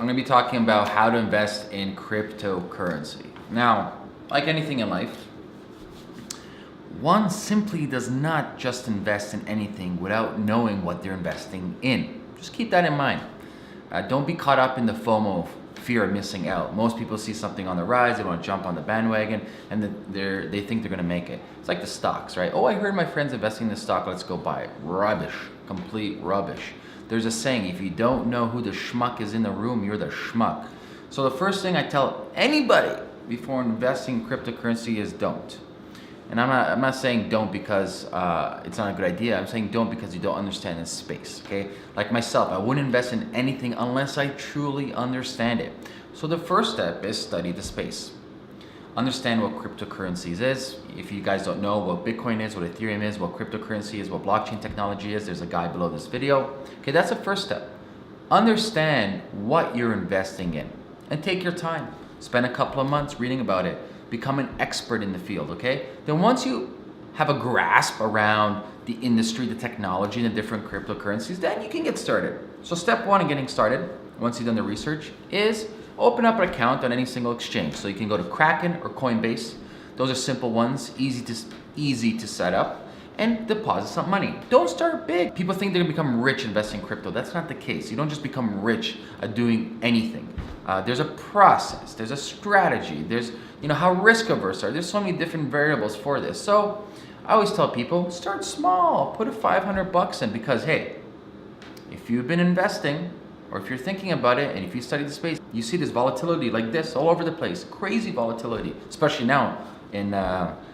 I'm gonna be talking about how to invest in cryptocurrency. Now, like anything in life, one simply does not just invest in anything without knowing what they're investing in. Just keep that in mind. Don't be caught up in the FOMO, fear of missing out. Most people see something on the rise, they want to jump on the bandwagon, and they think they're going to make it. It's like the stocks, right? Oh, I heard my friend's investing in this stock, let's go buy it. Rubbish, complete rubbish. There's a saying, if you don't know who the schmuck is in the room, you're the schmuck. So the first thing I tell anybody before investing in cryptocurrency is don't. And I'm not saying don't because it's not a good idea. I'm saying don't because you don't understand this space, okay? Like myself, I wouldn't invest in anything unless I truly understand it. So the first step is study the space. Understand what cryptocurrencies is. If you guys don't know what Bitcoin is, what Ethereum is, what cryptocurrency is, what blockchain technology is, there's a guide below this video. Okay, that's the first step. Understand what you're investing in and take your time. Spend a couple of months reading about it. Become an expert in the field, okay? Then once you have a grasp around the industry, the technology, and the different cryptocurrencies, then you can get started. So step one in getting started, once you've done the research, is open up an account on any single exchange. So you can go to Kraken or Coinbase. Those are simple ones, easy to set up, and deposit some money. Don't start big. People think they're gonna become rich investing in crypto. That's not the case. You don't just become rich at doing anything. There's a process, there's a strategy, there's how risk averse are. There's so many different variables for this. So I always tell people, start small, put a $500 in, because hey, if you've been investing or if you're thinking about it and if you study the space, you see this volatility like this all over the place, crazy volatility, especially now in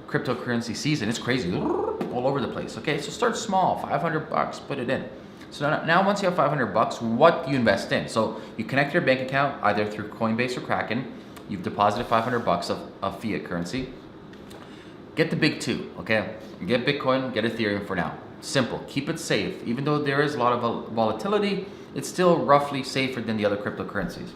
cryptocurrency season. It's crazy, all over the place. Okay, so start small, $500, put it in. So now once you have $500, what do you invest in? So you connect your bank account either through Coinbase or Kraken. You've deposited $500 of fiat currency. Get the big two, okay? Get Bitcoin, get Ethereum for now. Simple, keep it safe. Even though there is a lot of volatility, it's still roughly safer than the other cryptocurrencies.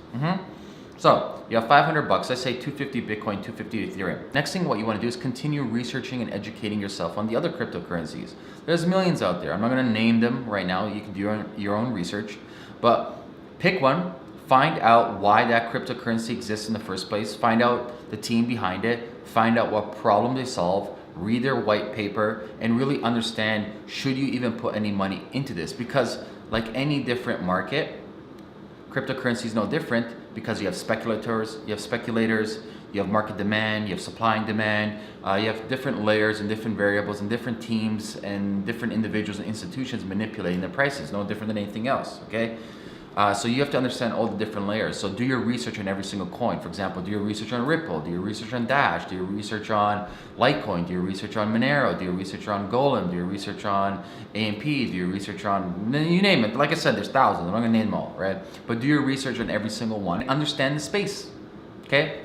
So you have $500, let's say 250 Bitcoin, 250 Ethereum. Next thing what you want to do is continue researching and educating yourself on the other cryptocurrencies. There's millions out there. I'm not going to name them right now. You can do your own research, but pick one. Find out why that cryptocurrency exists in the first place. Find out the team behind it. Find out what problem they solve. Read their white paper and really understand, should you even put any money into this? Because like any different market, cryptocurrency is no different, because you have speculators, you have market demand, you have supply and demand, you have different layers and different variables and different teams and different individuals and institutions manipulating the prices, no different than anything else, okay? So you have to understand all the different layers. So do your research on every single coin. For example, do your research on Ripple, do your research on Dash, do your research on Litecoin, do your research on Monero, do your research on Golem, do your research on AMP, do your research on, you name it. Like I said, there's thousands, I'm not gonna name them all, right? But do your research on every single one. Understand the space, okay?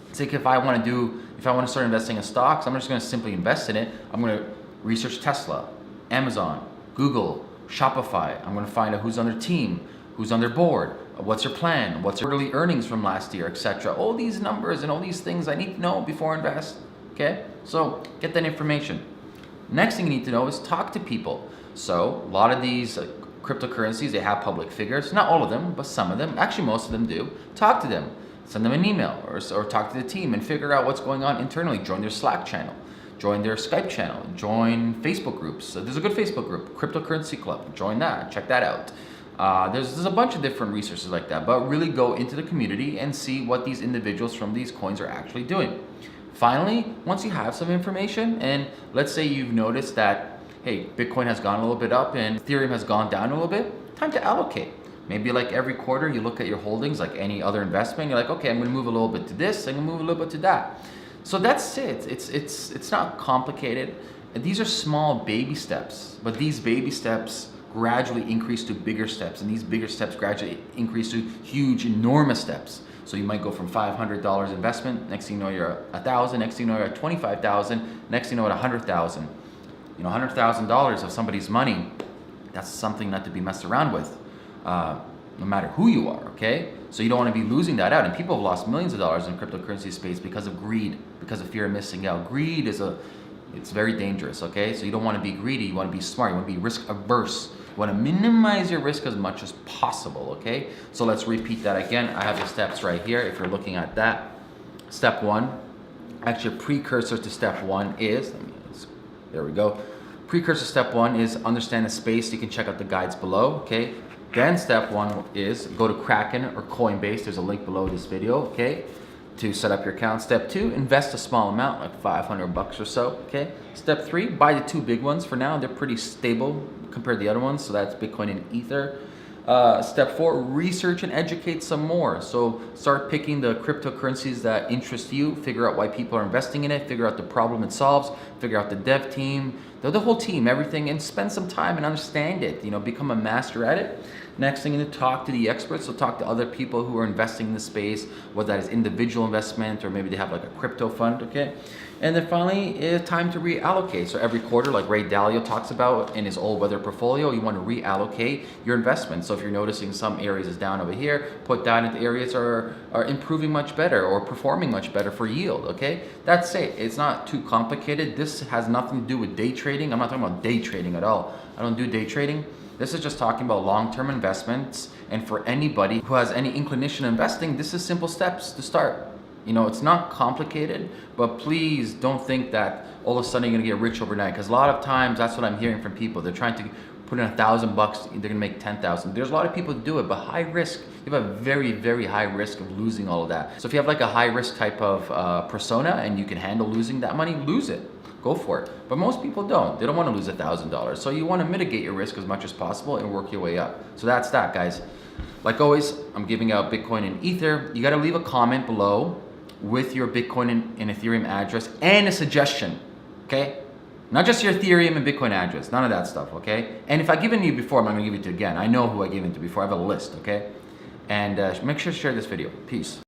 It's like if I wanna start investing in stocks, I'm just gonna simply invest in it. I'm gonna research Tesla, Amazon, Google, Shopify. I'm gonna find out who's on their team, who's on their board, what's their plan, what's their quarterly earnings from last year, etc. All these numbers and all these things I need to know before I invest, okay? So get that information. Next thing you need to know is talk to people. So a lot of these cryptocurrencies, they have public figures. Not all of them, but some of them. Actually, most of them do. Talk to them. Send them an email or talk to the team and figure out what's going on internally. Join their Slack channel. Join their Skype channel. Join Facebook groups. So there's a good Facebook group, Cryptocurrency Club. Join that. Check that out. There's a bunch of different resources like that, but really go into the community and see what these individuals from these coins are actually doing. Finally, once you have some information, and let's say you've noticed that, hey, Bitcoin has gone a little bit up and Ethereum has gone down a little bit, time to allocate. Maybe like every quarter you look at your holdings like any other investment, you're like, okay, I'm gonna move a little bit to this, I'm gonna move a little bit to that. So that's it. It's not complicated. These are small baby steps, but these baby steps gradually increase to bigger steps, and these bigger steps gradually increase to huge, enormous steps. So you might go from $500 investment, next thing you know you're at $1,000, next thing you know you're at $25,000, next thing you know at $100,000. $100,000 of somebody's money, that's something not to be messed around with, no matter who you are, okay? So you don't want to be losing that out, and people have lost millions of dollars in cryptocurrency space because of greed, because of fear of missing out. Greed is a It's very dangerous, okay? So you don't want to be greedy, you want to be smart, you want to be risk averse. You want to minimize your risk as much as possible, okay? So let's repeat that again. I have the steps right here if you're looking at that. Step one, actually a precursor to step one is, there we go. Precursor step one is understand the space. You can check out the guides below, okay? Then step one is go to Kraken or Coinbase. There's a link below this video, okay? To set up your account. Step two, invest a small amount, like $500 or so, okay? Step three, buy the two big ones for now. They're pretty stable compared to the other ones. So that's Bitcoin and Ether. Step four, research and educate some more. So start picking the cryptocurrencies that interest you, figure out why people are investing in it, figure out the problem it solves, figure out the dev team, the whole team, everything, and spend some time and understand it, you know, become a master at it. Next thing, you need to talk to the experts. So talk to other people who are investing in the space, whether that is individual investment or maybe they have like a crypto fund, okay? And then finally, it's time to reallocate. So every quarter, like Ray Dalio talks about in his all-weather portfolio, you want to reallocate your investment. So if you're noticing some areas is down over here, put that into areas are improving much better or performing much better for yield, okay? That's it. It's not too complicated. This has nothing to do with day trading. I'm not talking about day trading at all. I don't do day trading. This is just talking about long-term investments. And for anybody who has any inclination in investing, this is simple steps to start. You know, it's not complicated, but please don't think that all of a sudden you're gonna get rich overnight. Because a lot of times that's what I'm hearing from people. They're trying to put in $1,000, they're gonna make 10,000. There's a lot of people who do it, but high risk. You have a very, very high risk of losing all of that. So if you have like a high risk type of persona and you can handle losing that money, lose it. Go for it. But most people don't. They don't want to lose $1,000. So you want to mitigate your risk as much as possible and work your way up. So that's that, guys. Like always, I'm giving out Bitcoin and Ether. You got to leave a comment below with your Bitcoin and Ethereum address and a suggestion, okay? Not just your Ethereum and Bitcoin address, none of that stuff, okay? And if I've given you before, I'm not gonna give it to you again. I know who I gave it to before, I have a list, okay? And make sure to share this video. Peace.